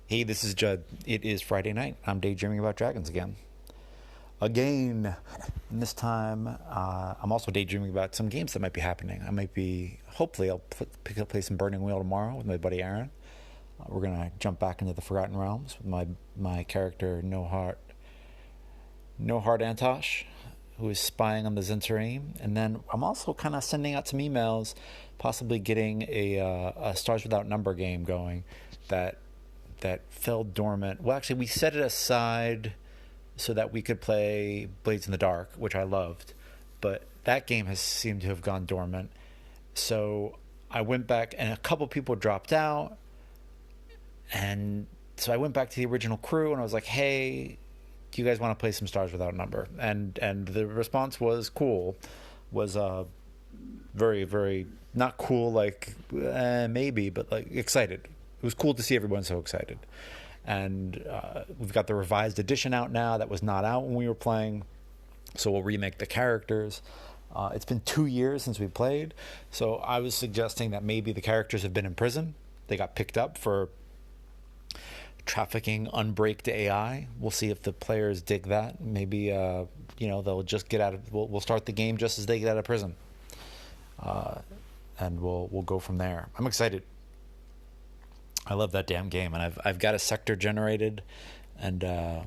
Hey, this is Judd. It is Friday night. I'm daydreaming about dragons again. Again. And this time, I'm also daydreaming about some games that might be happening. Hopefully, I'll play some Burning Wheel tomorrow with my buddy Aaron. We're going to jump back into the Forgotten Realms with my character, No Heart Antosh, who is spying on the Zentarim. And then I'm also kind of sending out some emails, possibly getting a Stars Without Number game going that fell dormant. Well, actually, we set it aside so that we could play Blades in the Dark, which I loved. But that game has seemed to have gone dormant. So I went back, and a couple people dropped out. And so I went back to the original crew, and I was like, hey, do you guys want to play some Stars Without Number? And the response was cool. Was very, very, not cool, like, maybe, but like excited. It was cool to see everyone so excited. And we've got the revised edition out now that was not out when we were playing. So we'll remake the characters. It's been 2 years since we played. So I was suggesting that maybe the characters have been in prison. They got picked up for trafficking unbreaked AI. We'll see if the players dig that. Maybe, they'll just get out of... We'll start the game just as they get out of prison. And we'll go from there. I'm excited. I love that damn game, and I've got a sector generated, and I'm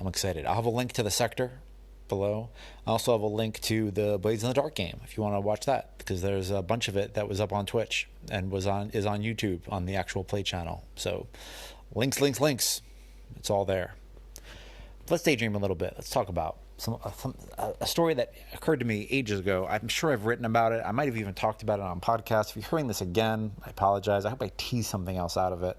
excited. I'll have a link to the sector below. I also have a link to the Blades in the Dark game if you want to watch that, because there's a bunch of it that was up on Twitch and is on YouTube on the actual play channel. So links. It's all there. Let's daydream a little bit. Let's talk about a story that occurred to me ages ago. I'm sure I've written about it. I might have even talked about it on podcasts. If you're hearing this again, I apologize. I hope I tease something else out of it.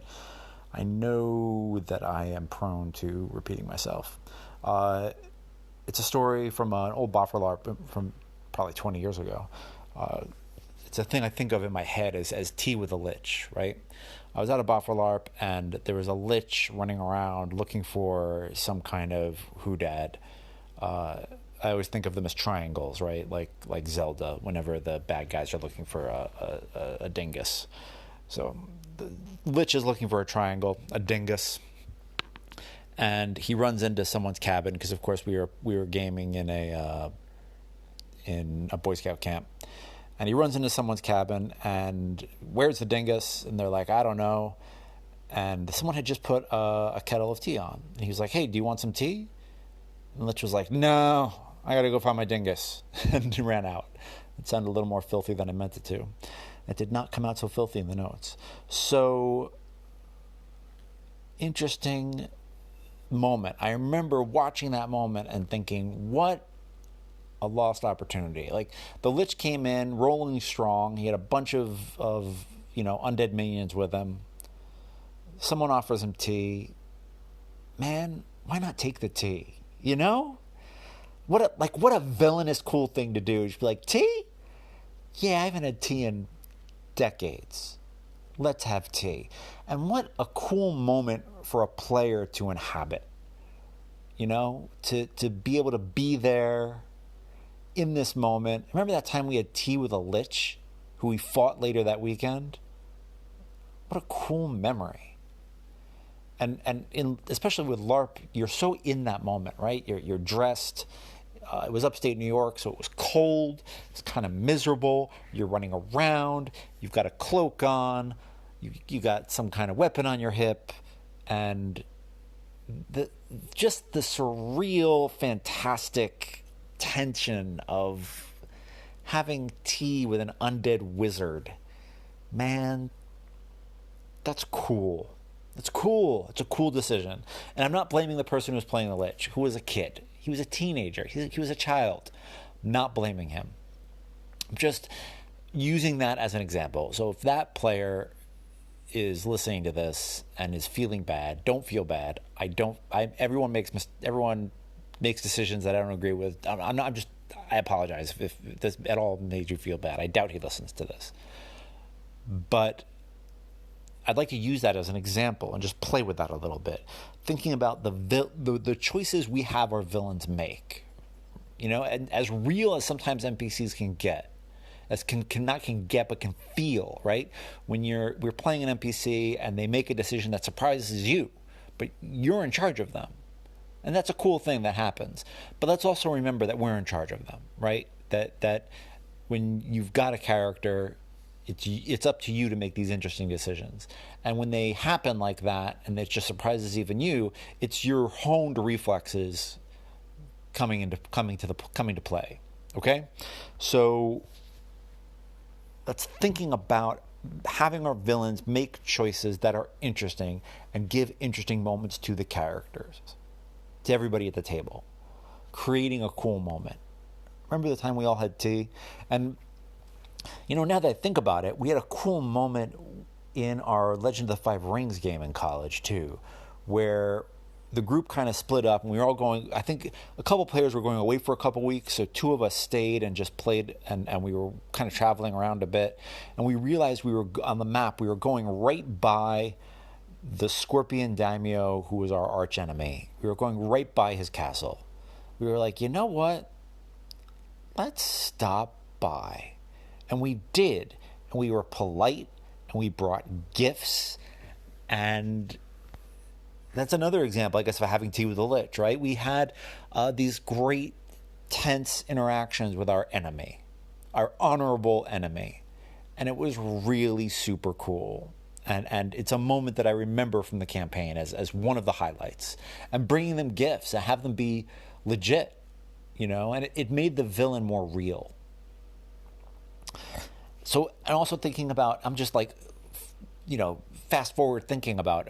I know that I am prone to repeating myself. It's a story from an old Boffer LARP from probably 20 years ago. It's a thing I think of in my head as tea with a lich, right? I was at a Boffer LARP, and there was a lich running around looking for some kind of hoodad. I always think of them as triangles, right? Like Zelda, whenever the bad guys are looking for a dingus. So the Lich is looking for a triangle, a dingus, and he runs into someone's cabin because, of course, we were gaming in a Boy Scout camp. And he runs into someone's cabin, and where's the dingus? And they're like, I don't know. And someone had just put a kettle of tea on. And he was like, hey, do you want some tea? And Lich was like, no, I got to go find my dingus. And he ran out. It sounded a little more filthy than I meant it to. It did not come out so filthy in the notes. So, interesting moment. I remember watching that moment and thinking, what a lost opportunity. Like, the Lich came in rolling strong. He had a bunch of undead minions with him. Someone offers him tea. Man, why not take the tea? You know? What a villainous cool thing to do. Just be like, tea? Yeah, I haven't had tea in decades. Let's have tea. And what a cool moment for a player to inhabit. You know? To be able to be there in this moment. Remember that time we had tea with a Lich who we fought later that weekend? What a cool memory. And especially with LARP, you're so in that moment, right? You're dressed. It was upstate New York, so it was cold. It's kind of miserable. You're running around. You've got a cloak on. You got some kind of weapon on your hip, and the surreal, fantastic tension of having tea with an undead wizard. Man, that's cool. It's cool. It's a cool decision. And I'm not blaming the person who was playing the Lich, who was a kid. He was a teenager. He was a child. Not blaming him. I'm just using that as an example. So if that player is listening to this and is feeling bad, don't feel bad. Everyone makes decisions that I don't agree with. I apologize if this at all made you feel bad. I doubt he listens to this. But I'd like to use that as an example and just play with that a little bit, thinking about the choices we have our villains make, and as real as sometimes NPCs can get, as not can get, but can feel, right? When we're playing an NPC and they make a decision that surprises you, but you're in charge of them. And that's a cool thing that happens. But let's also remember that we're in charge of them, right? That when you've got a character, it's up to you to make these interesting decisions. And when they happen like that, and it just surprises even you, it's your honed reflexes coming to play. Okay, so that's thinking about having our villains make choices that are interesting and give interesting moments to the characters, to everybody at the table, creating a cool moment. Remember the time we all had tea? And, now that I think about it, we had a cool moment in our Legend of the Five Rings game in college, too, where the group kind of split up and we were all going, I think a couple players were going away for a couple weeks, so two of us stayed and just played, and we were kind of traveling around a bit, and we realized we were on the map, we were going right by the Scorpion Daimyo, who was our arch enemy. We were going right by his castle. We were like, you know what? Let's stop by. And we did. And we were polite, and we brought gifts. And that's another example, I guess, of having tea with the Lich, right? We had these great, tense interactions with our enemy, our honorable enemy. And it was really super cool. And it's a moment that I remember from the campaign as one of the highlights. And bringing them gifts and have them be legit, and it made the villain more real. So, and also thinking about, I'm just like, fast forward thinking about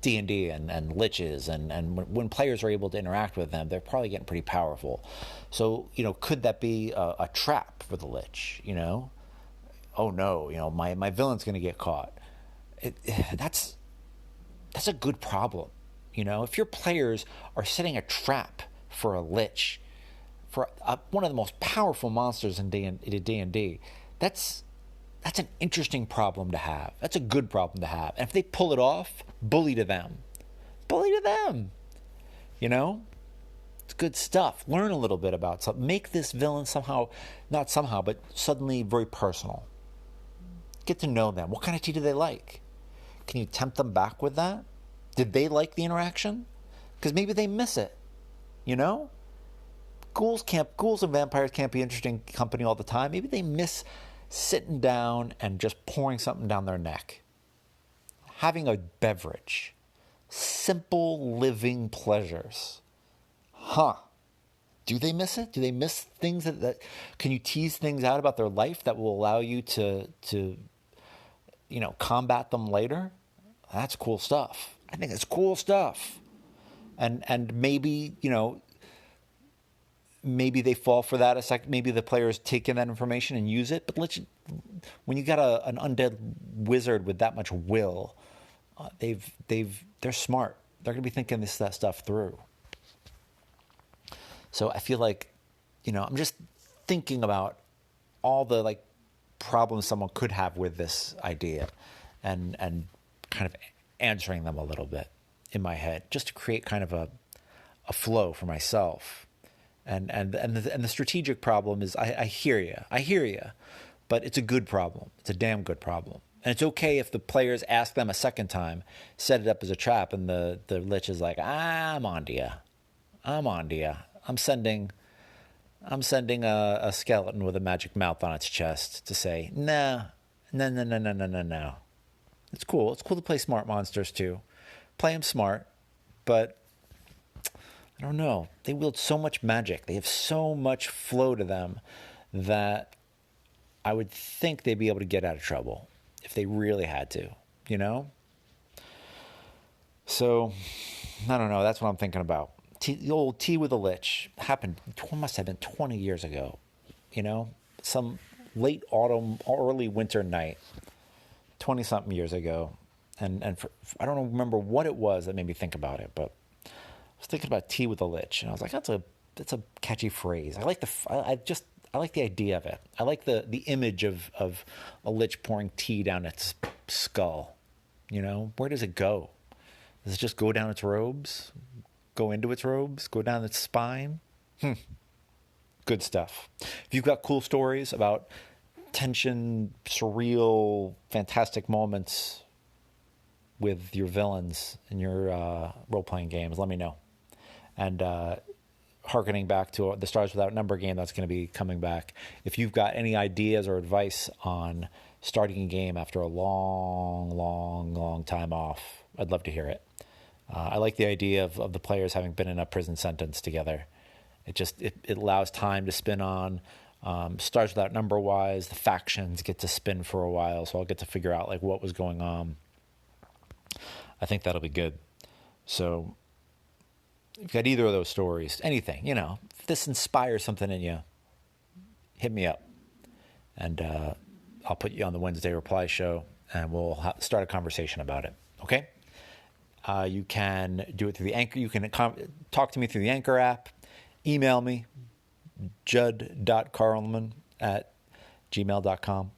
D&D and liches, and when players are able to interact with them, they're probably getting pretty powerful. So, could that be a trap for the lich, Oh no, my villain's going to get caught. That's a good problem, If your players are setting a trap for a lich, for one of the most powerful monsters in D&D, that's an interesting problem to have. That's a good problem to have. And if they pull it off, bully to them. It's good stuff. Learn a little bit about something. Make this villain but suddenly very personal. Get to know them. What kind of tea do they like? Can you tempt them back with that? Did they like the interaction? Because maybe they miss it. Ghouls and vampires can't be interesting company all the time. Maybe they miss sitting down and just pouring something down their neck. Having a beverage. Simple living pleasures. Do they miss it? Do they miss things that can you tease things out about their life that will allow you to combat them later? That's cool stuff. I think it's cool stuff. And maybe, maybe they fall for that a second. Maybe the players take in that information and use it. But when you got an undead wizard with that much will, they're smart. They're going to be thinking that stuff through. So I feel like, I'm just thinking about all the problems someone could have with this idea, and kind of answering them a little bit in my head, just to create kind of a flow for myself. And the strategic problem is, I hear you, but it's a good problem. It's a damn good problem. And it's okay if the players ask them a second time, set it up as a trap, and the lich is like, I'm on to you. I'm sending a skeleton with a magic mouth on its chest to say, no. It's cool. It's cool to play smart monsters too. Play them smart, but I don't know. They wield so much magic. They have so much flow to them that I would think they'd be able to get out of trouble if they really had to, So, I don't know. That's what I'm thinking about. The old tea with a lich must have been 20 years ago, some late autumn, early winter night, 20-something years ago. And I don't remember what it was that made me think about it, but I was thinking about tea with a lich, and I was like, that's a catchy phrase. I like I like the idea of it. I like the image of a lich pouring tea down its skull. Where does it go? Does it just go down its robes? Go into its robes? Go down its spine? Good stuff. If you've got cool stories about tension, surreal, fantastic moments with your villains in your role-playing games, let me know. And hearkening back to the Stars Without Number game that's going to be coming back, if you've got any ideas or advice on starting a game after a long time off, I'd love to hear it. I like the idea of the players having been in a prison sentence together. It allows time to spin on. Stars Without Number wise, the factions get to spin for a while, so I'll get to figure out like what was going on. I think that'll be good. So if you've got either of those stories, anything, if this inspires something in you, hit me up. And I'll put you on the Wednesday Reply show, and we'll start a conversation about it. Okay? You can do it through the Anchor. You can talk to me through the Anchor app. Email me, judd.carlman@gmail.com.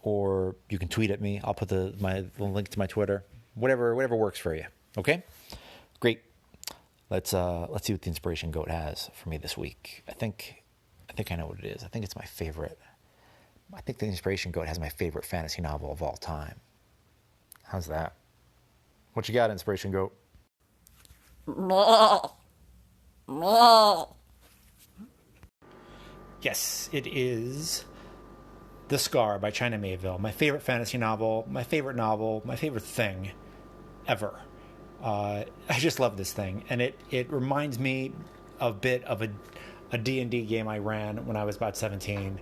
Or you can tweet at me. I'll put the link to my Twitter. Whatever works for you. Okay? Great. Let's see what the Inspiration Goat has for me this week. I think I know what it is. I think it's my favorite. I think the Inspiration Goat has my favorite fantasy novel of all time. How's that? What you got, Inspiration Goat? Yes, it is The Scar by China Miéville. My favorite fantasy novel, my favorite thing ever. I just love this thing. And it reminds me a bit of a D&D game I ran when I was about 17.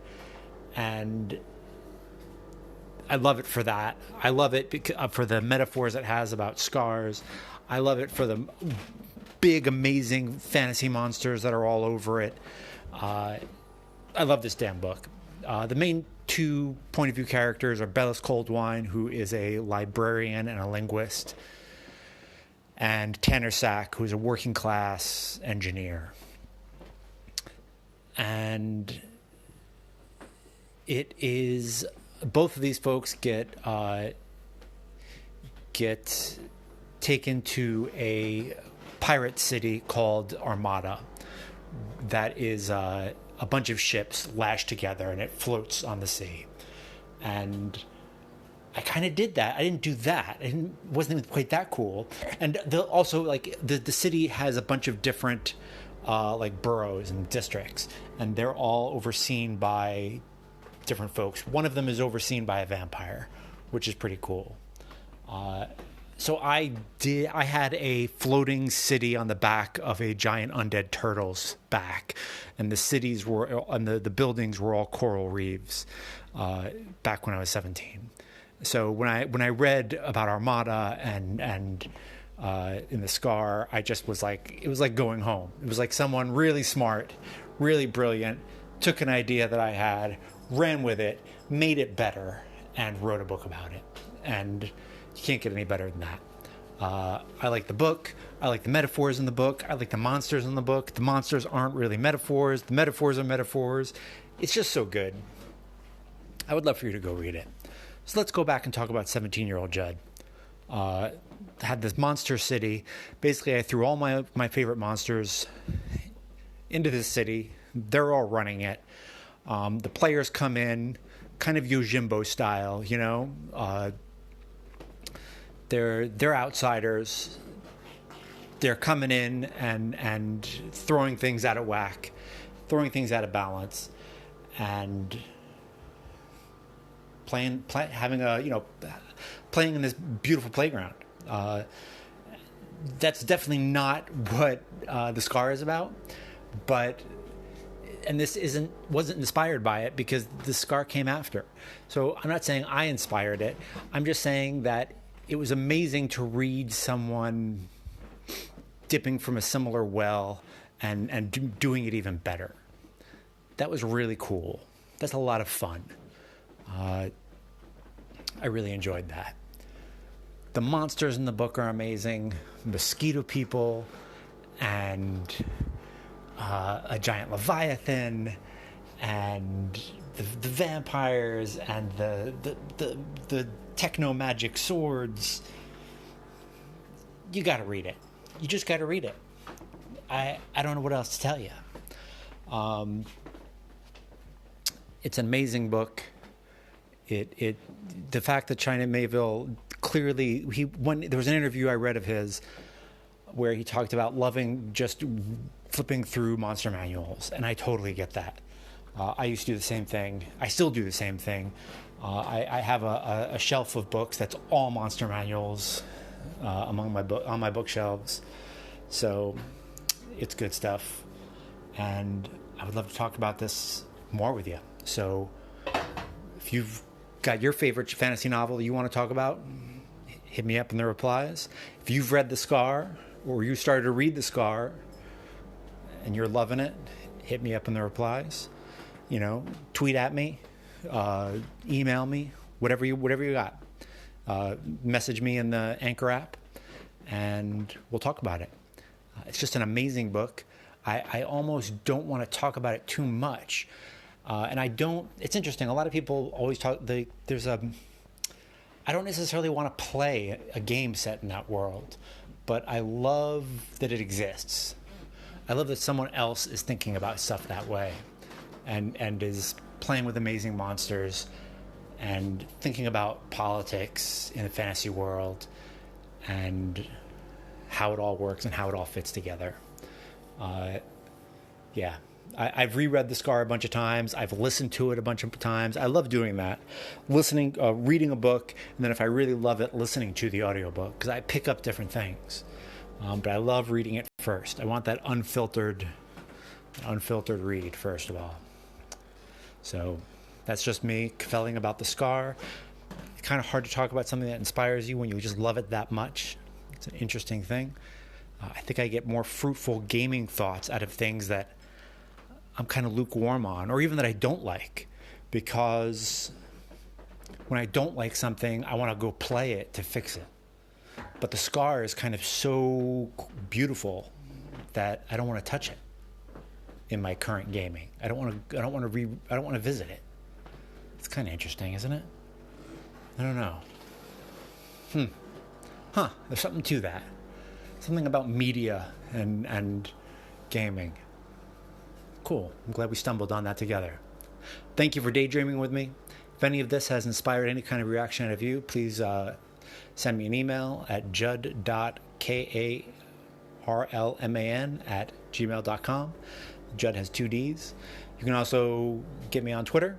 And I love it for that. I love it for the metaphors it has about scars. I love it for the big, amazing fantasy monsters that are all over it. I love this damn book. The main two point of view characters are Bellis Coldwine, who is a librarian and a linguist, and Tanner Sack, who's a working class engineer. And it is, both of these folks get taken to a pirate city called Armada that is a bunch of ships lashed together, and it floats on the sea. And I kind of did that. I didn't do that. Wasn't even quite that cool. And also, like, the city has a bunch of different like boroughs and districts, and they're all overseen by different folks. One of them is overseen by a vampire, which is pretty cool. So I had a floating city on the back of a giant undead turtle's back, and the cities were, and the buildings were all coral reefs, back when I was 17. So when I read about Armada and in The Scar, I just was like, it was like going home. It was like someone really smart, really brilliant, took an idea that I had, ran with it, made it better, and wrote a book about it. And you can't get any better than that. I like the book. I like the metaphors in the book. I like the monsters in the book. The monsters aren't really metaphors. The metaphors are metaphors. It's just so good. I would love for you to go read it. So let's go back and talk about 17-year-old Judd. Had this monster city. Basically, I threw all my favorite monsters into this city. They're all running it. The players come in, kind of Yojimbo style, you know. They're outsiders. They're coming in and throwing things out of whack, throwing things out of balance, and playing in this beautiful playground. That's definitely not what The Scar is about, and this wasn't inspired by it, because The Scar came after. So I'm not saying I inspired it. I'm just saying that it was amazing to read someone dipping from a similar well and doing it even better. That was really cool. That's a lot of fun. I really enjoyed that. The monsters in the book are amazing. Mosquito people and a giant leviathan and the vampires and the techno magic swords. You got to read it. You just got to read it. I don't know what else to tell you. It's an amazing book. The fact that China Miéville clearly, when there was an interview I read of his where he talked about loving just flipping through monster manuals, and I totally get that. I used to do the same thing. I still do the same thing. I have a shelf of books that's all monster manuals on my bookshelves. So it's good stuff, and I would love to talk about this more with you. So if you've got your favorite fantasy novel you want to talk about, hit me up in the replies. If you've read The Scar, or you started to read The Scar and you're loving it, hit me up in the replies. Tweet at me, email me, whatever you got. Message me in the Anchor app, and we'll talk about it. It's just an amazing book. I almost don't want to talk about it too much. And I don't, it's interesting. A lot of people always talk, I don't necessarily want to play a game set in that world, but I love that it exists. I love that someone else is thinking about stuff that way and is playing with amazing monsters and thinking about politics in the fantasy world and how it all works and how it all fits together. I've reread The Scar a bunch of times. I've listened to it a bunch of times. I love doing that. Reading a book, and then if I really love it, listening to the audiobook, because I pick up different things. But I love reading it first. I want that unfiltered read first of all. So that's just me cafelling about The Scar. It's kind of hard to talk about something that inspires you when you just love it that much. It's an interesting thing. I think I get more fruitful gaming thoughts out of things that I'm kind of lukewarm on, or even that I don't like, because when I don't like something, I want to go play it to fix it. But The Scar is kind of so beautiful that I don't want to touch it in my current gaming. I don't want to visit it. It's kind of interesting, isn't it? I don't know. There's something to that. Something about media and gaming. Cool. I'm glad we stumbled on that together. Thank you for daydreaming with me. If any of this has inspired any kind of reaction out of you, please send me an email at judd.karlman@gmail.com. Judd has 2 Ds. You can also get me on Twitter,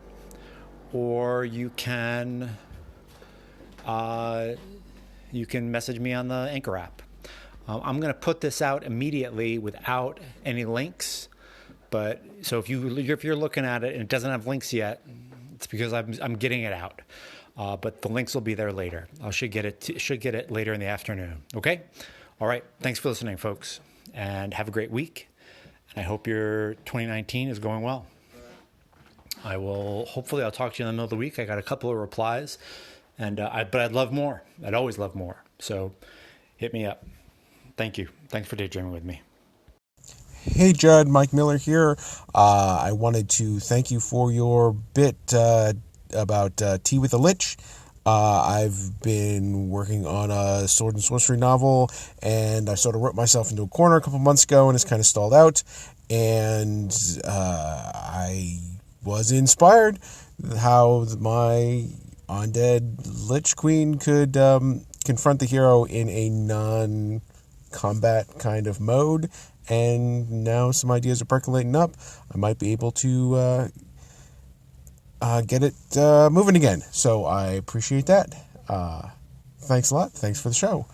or you can message me on the Anchor app. I'm going to put this out immediately without any links. But so if you're looking at it and it doesn't have links yet, it's because I'm getting it out. But the links will be there later. I should get it later in the afternoon. Okay? All right. Thanks for listening, folks, and have a great week. And I hope your 2019 is going well. I'll talk to you in the middle of the week. I got a couple of replies, but I'd love more. I'd always love more. So hit me up. Thank you. Thanks for daydreaming with me. Hey Judd, Mike Miller here. I wanted to thank you for your bit about Tea with a Lich. I've been working on a sword and sorcery novel, and I sort of wrote myself into a corner a couple months ago, and it's kind of stalled out. And I was inspired how my undead Lich Queen could confront the hero in a non-combat kind of mode. And now some ideas are percolating up. I might be able to get it moving again. So I appreciate that. Thanks a lot. Thanks for the show.